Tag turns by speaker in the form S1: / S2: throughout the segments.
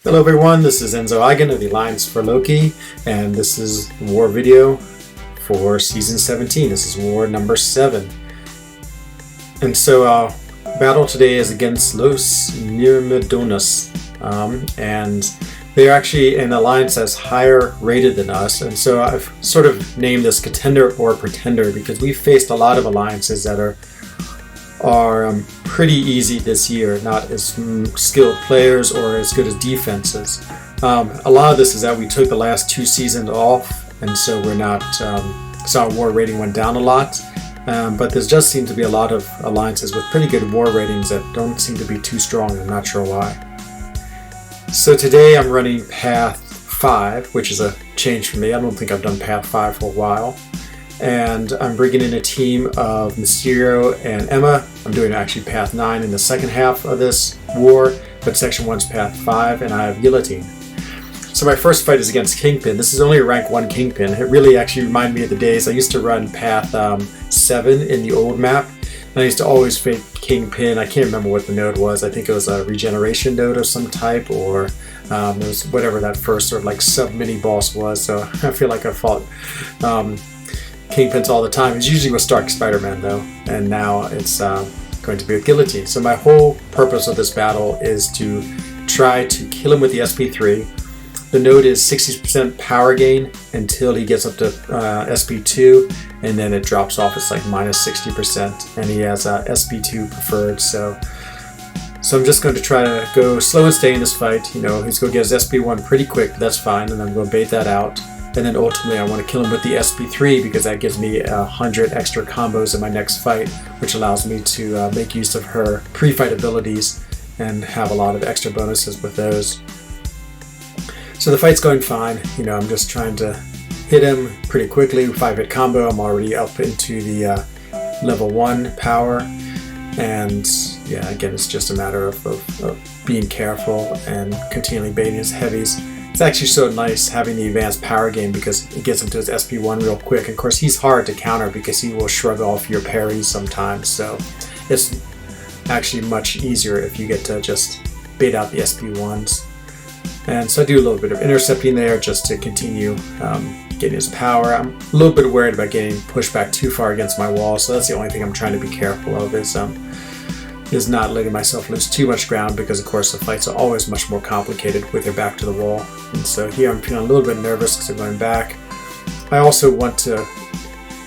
S1: Hello everyone, this is Enzo Eigen of the Alliance for Loki, and this is the War video for Season 17. This is War number 7. And so battle today is against Los Myrmidones, and they're actually an alliance that's higher rated than us, and so I've sort of named this Contender or Pretender because we've faced a lot of alliances that are pretty easy this year, not as skilled players or as good as defenses. A lot of this is that we took the last 2 seasons off, and so we're not, so our war rating went down a lot. But there does seem to be a lot of alliances with pretty good war ratings that don't seem to be too strong. I'm not sure why. So today I'm running Path 5, which is a change for me. I don't think I've done Path 5 for a while. And I'm bringing in a team of Mysterio and Emma. I'm doing actually Path 9 in the second half of this war, but Section 1's Path 5, and I have Guillotine. So my first fight is against Kingpin. This is only a rank 1 Kingpin. It really actually reminded me of the days I used to run Path 7 in the old map. And I used to always fight Kingpin. I can't remember what the node was. I think it was a regeneration node of some type, or it was whatever that first sort of like sub-mini boss was. So I feel like I fought Kingpins all the time. It's usually with Stark Spider-Man though, and now it's going to be with Guillotine. So my whole purpose of this battle is to try to kill him with the SP3. The node is 60% power gain until he gets up to SP2, and then it drops off. It's like minus 60%, and he has SP2 preferred. So I'm just going to try to go slow and steady in this fight. You know, he's going to get his SP1 pretty quick, but that's fine, and I'm going to bait that out. And then ultimately I want to kill him with the SP3 because that gives me 100 extra combos in my next fight, which allows me to make use of her pre-fight abilities and have a lot of extra bonuses with those. So the fight's going fine. You know, I'm just trying to hit him pretty quickly. 5-hit combo. I'm already up into the level 1 power. And yeah, again, it's just a matter of being careful and continually baiting his heavies. It's actually so nice having the advanced power gain because it gets him to his SP1 real quick. And of course, he's hard to counter because he will shrug off your parries sometimes. So it's actually much easier if you get to just bait out the SP1s. And so I do a little bit of intercepting there just to continue getting his power. I'm a little bit worried about getting pushed back too far against my wall. So that's the only thing I'm trying to be careful of is not letting myself lose too much ground because of course the fights are always much more complicated with your back to the wall. And so here I'm feeling a little bit nervous because I'm going back. I also want to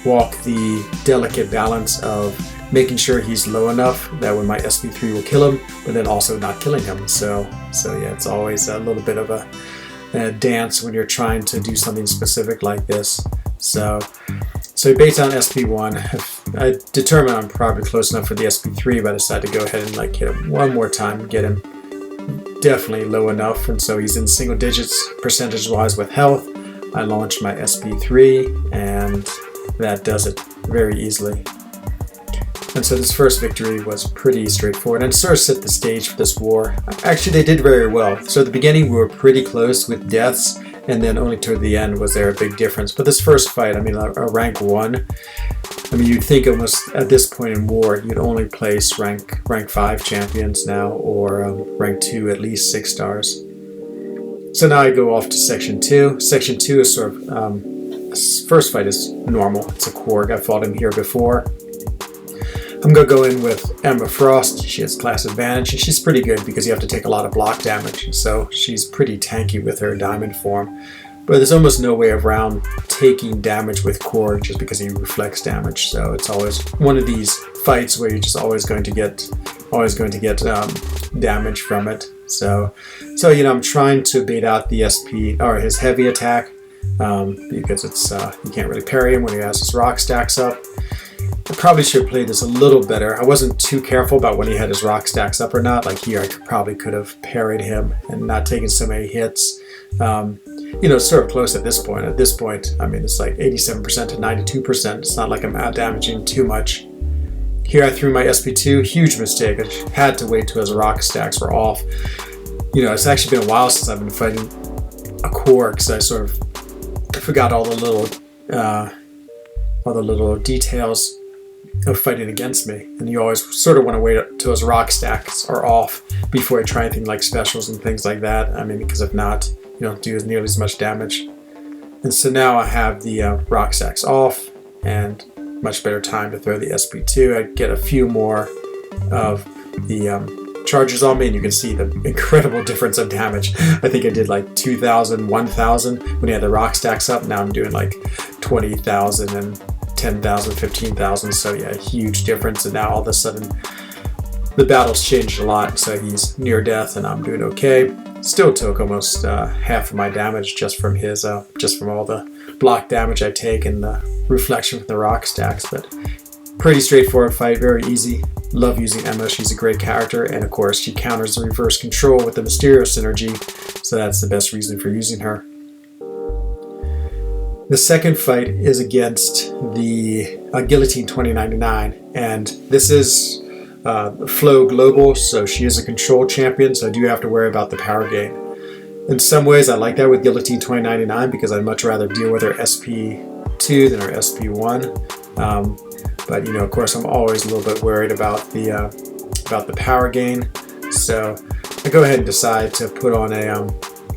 S1: walk the delicate balance of making sure he's low enough that when my SP3 will kill him, but then also not killing him. So yeah, it's always a little bit of a dance when you're trying to do something specific like this. So based on SP1, I determined I'm probably close enough for the SP3, but I decided to go ahead and like hit him one more time, get him definitely low enough, and so he's in single digits percentage-wise with health. I launched my SP3, and that does it very easily. And so this first victory was pretty straightforward and sort of set the stage for this war. Actually, they did very well. So at the beginning, we were pretty close with deaths, and then only toward the end was there a big difference. But this first fight, I mean, a rank 1, I mean, you'd think almost at this point in war, you'd only place rank 5 champions now, or rank 2, at least 6 stars. So now I go off to Section 2. Section 2 is sort of, first fight is normal. It's a Korg. I fought him here before. I'm going to go in with Emma Frost. She has class advantage, and she's pretty good because you have to take a lot of block damage. So she's pretty tanky with her diamond form. But there's almost no way around taking damage with Korg just because he reflects damage. So it's always one of these fights where you're just always going to get damage from it. So you know, I'm trying to bait out the SP or his heavy attack because it's you can't really parry him when he has his rock stacks up. I probably should have played this a little better. I wasn't too careful about when he had his rock stacks up or not. Like here, I probably could have parried him and not taken so many hits. You know, it's sort of close at this point. At this point, I mean, it's like 87% to 92%. It's not like I'm out damaging too much. Here I threw my SP2, huge mistake. I had to wait till his rock stacks were off. You know, it's actually been a while since I've been fighting a Korg, because I sort of forgot all the little details of fighting against me. And you always sort of want to wait until his rock stacks are off before you try anything like specials and things like that. I mean, because if not, you don't do nearly as much damage. And so now I have the rock stacks off and much better time to throw the SP2. I get a few more of the charges on me, and you can see the incredible difference of damage. I think I did like 2,000, 1,000 when I had the rock stacks up. Now I'm doing like 20,000 and 10,000, 15,000. So yeah, a huge difference. And now all of a sudden the battle's changed a lot. So he's near death and I'm doing okay. Still took almost half of my damage just from his, just from all the block damage I take and the reflection from the rock stacks. But pretty straightforward fight, very easy. Love using Emma, she's a great character, and of course she counters the reverse control with the Mysterio synergy, so that's the best reason for using her. The second fight is against the Guillotine 2099, and this is Flow Global, so she is a control champion, so I do have to worry about the power gain. In some ways I like that with Guillotine 2099 because I'd much rather deal with her SP2 than her SP1. But you know, of course, I'm always a little bit worried about the power gain. So I go ahead and decide to put on a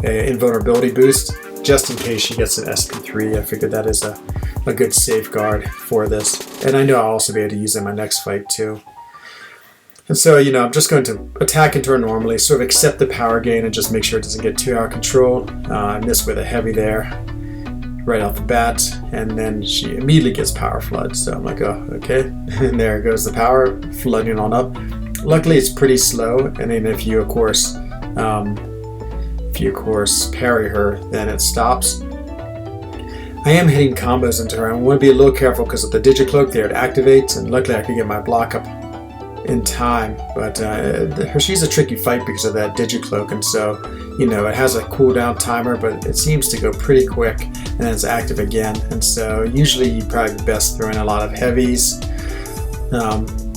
S1: invulnerability boost just in case she gets an SP3. I figured that is a good safeguard for this, and I know I'll also be able to use it in my next fight too. And so, you know, I'm just going to attack into her normally, sort of accept the power gain, and just make sure it doesn't get too out of control. I miss with a heavy there right off the bat, and then she immediately gets power flood. So I'm like, oh, okay. And there goes the power flooding on up. Luckily, it's pretty slow, and then if you of course parry her, then it stops. I am hitting combos into her. I want to be a little careful because of the Digicloak there, it activates, and luckily I could get my block up in time, but she's a tricky fight because of that Digicloak, and so, you know, it has a cooldown timer, but it seems to go pretty quick, and then it's active again, and so usually you probably best throw in a lot of heavies,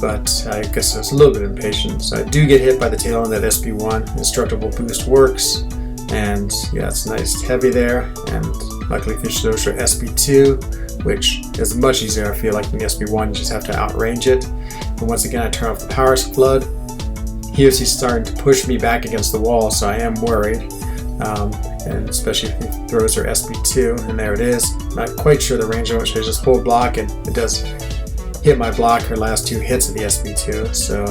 S1: but I guess I was a little bit impatient. So I do get hit by the tail end of that SP1, Indestructible Boost works, and yeah, it's nice heavy there, and luckily she throws her SP2, which is much easier, I feel like, than the SP1, you just have to outrange it. And once again, I turn off the power flood. Here's he's starting to push me back against the wall, so I am worried. And especially if he throws her SP2, and there it is. I'm not quite sure the range of it, so I just hold block, and it does hit my block her last two hits of the SP2. So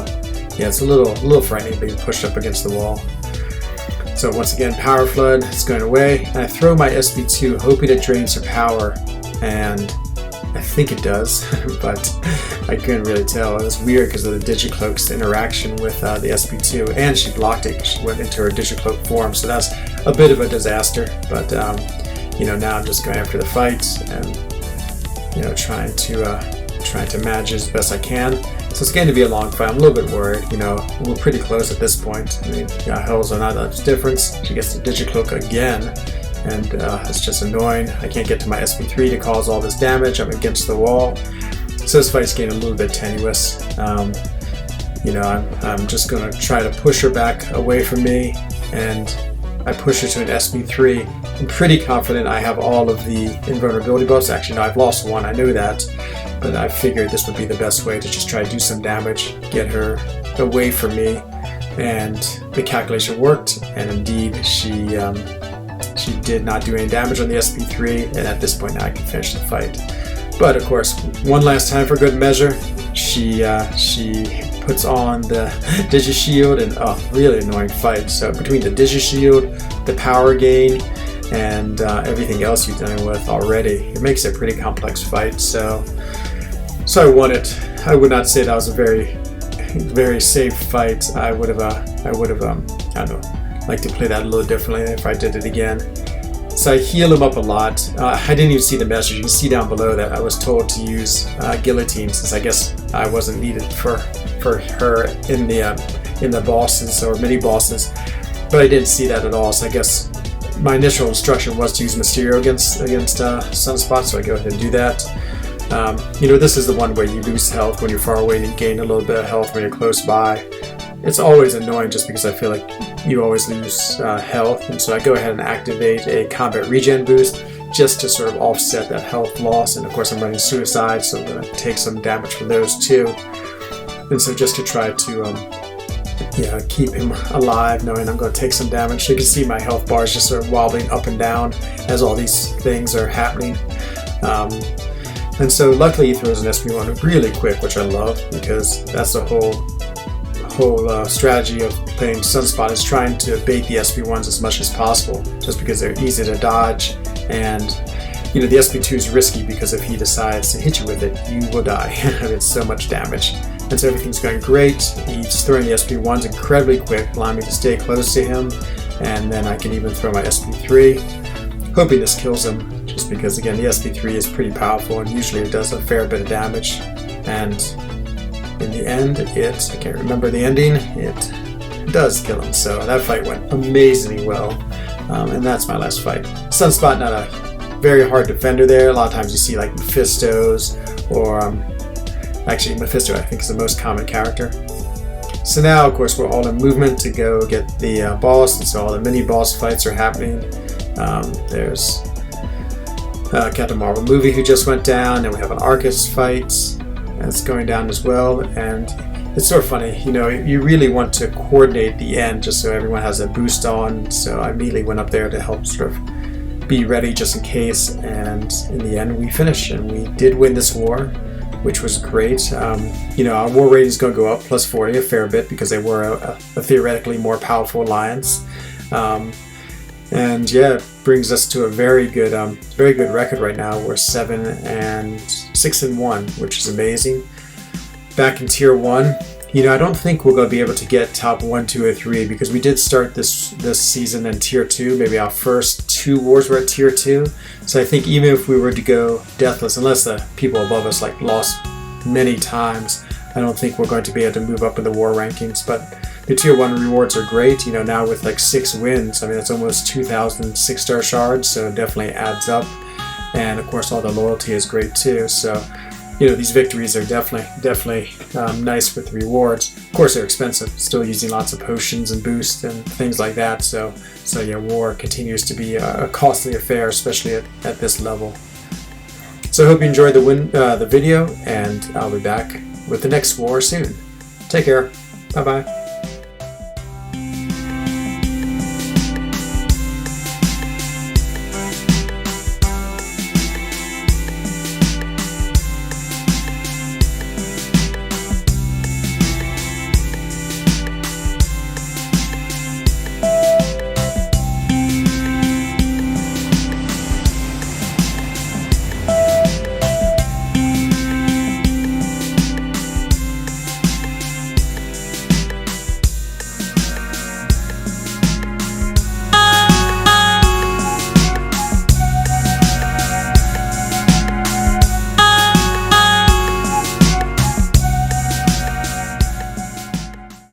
S1: yeah, it's a little frightening being pushed up against the wall. So once again, power flood, it's going away, and I throw my SP2 hoping it drains her power, and I think it does, but I couldn't really tell. It was weird because of the Digicloak's interaction with the SP2, and she blocked it. She went into her Digicloak form, so that's a bit of a disaster. But you know, now I'm just going after the fight and, you know, trying to manage as best I can. So it's going to be a long fight. I'm a little bit worried. You know, we're pretty close at this point. I mean, yeah, hells are not much difference. She gets the Digicloak again. And it's just annoying. I can't get to my SP3 to cause all this damage. I'm against the wall. So this fight's getting a little bit tenuous. You know, I'm just going to try to push her back away from me, and I push her to an SP3. I'm pretty confident I have all of the invulnerability buffs. Actually, no, I've lost one. I knew that. But I figured this would be the best way to just try to do some damage, get her away from me. And the calculation worked, and indeed she did not do any damage on the SP3, and at this point now I can finish the fight. But of course, one last time for good measure, she puts on the Digishield, and really annoying fight. So between the Digishield, the power gain, and everything else you're dealing with already, it makes it a pretty complex fight. So I won it. I would not say that was a very safe fight. I would have I don't know, like to play that a little differently if I did it again. So I heal him up a lot. I didn't even see the message. You can see down below that I was told to use Guillotine, since I guess I wasn't needed for her in the bosses or mini bosses. But I didn't see that at all. So I guess my initial instruction was to use Mysterio against Sunspot. So I go ahead and do that. You know, this is the one where you lose health when you're far away and you gain a little bit of health when you're close by. It's always annoying just because I feel like you always lose health, and so I go ahead and activate a combat regen boost just to sort of offset that health loss. And of course I'm running suicide, so I'm going to take some damage from those too. And so just to try to keep him alive, knowing I'm going to take some damage. You can see my health bars just sort of wobbling up and down as all these things are happening. And so luckily he throws an SP1 really quick, which I love, because that's the whole strategy of playing Sunspot, is trying to bait the SP1s as much as possible, just because they're easy to dodge. And the SP2 is risky because if he decides to hit you with it, you will die. It's so much damage. And so everything's going great. He's throwing the SP1s incredibly quick, allowing me to stay close to him, and then I can even throw my SP3, hoping this kills him, just because again the SP3 is pretty powerful and usually it does a fair bit of damage. And in the end, I can't remember the ending, it does kill him. So that fight went amazingly well, and that's my last fight. Sunspot, not a very hard defender there. A lot of times you see like Mephistos, or actually Mephisto I think is the most common character. So now of course we're all in movement to go get the boss, and so all the mini boss fights are happening. There's Captain Marvel movie who just went down, and we have an Arcus fight that's going down as well. And it's sort of funny, you really want to coordinate the end just so everyone has a boost on. So I immediately went up there to help sort of be ready just in case, and in the end we finished and we did win this war, which was great. Our war rating is going to go up plus 40 a fair bit because they were a theoretically more powerful alliance. And yeah, it brings us to a very good record right now. We're 6-1, which is amazing. Back in Tier 1, I don't think we're going to be able to get top 1, 2, or 3 because we did start this season in Tier 2. Maybe our first 2 wars were at Tier 2. So I think even if we were to go deathless, unless the people above us lost many times, I don't think we're going to be able to move up in the war rankings. But the Tier 1 rewards are great, now with 6 wins. I mean, that's almost 2,000 6-star shards, so it definitely adds up. And of course, all the loyalty is great too. So, these victories are definitely nice with the rewards. Of course, they're expensive, still using lots of potions and boosts and things like that. So yeah, war continues to be a costly affair, especially at this level. So I hope you enjoyed the video, and I'll be back with the next war soon. Take care. Bye-bye.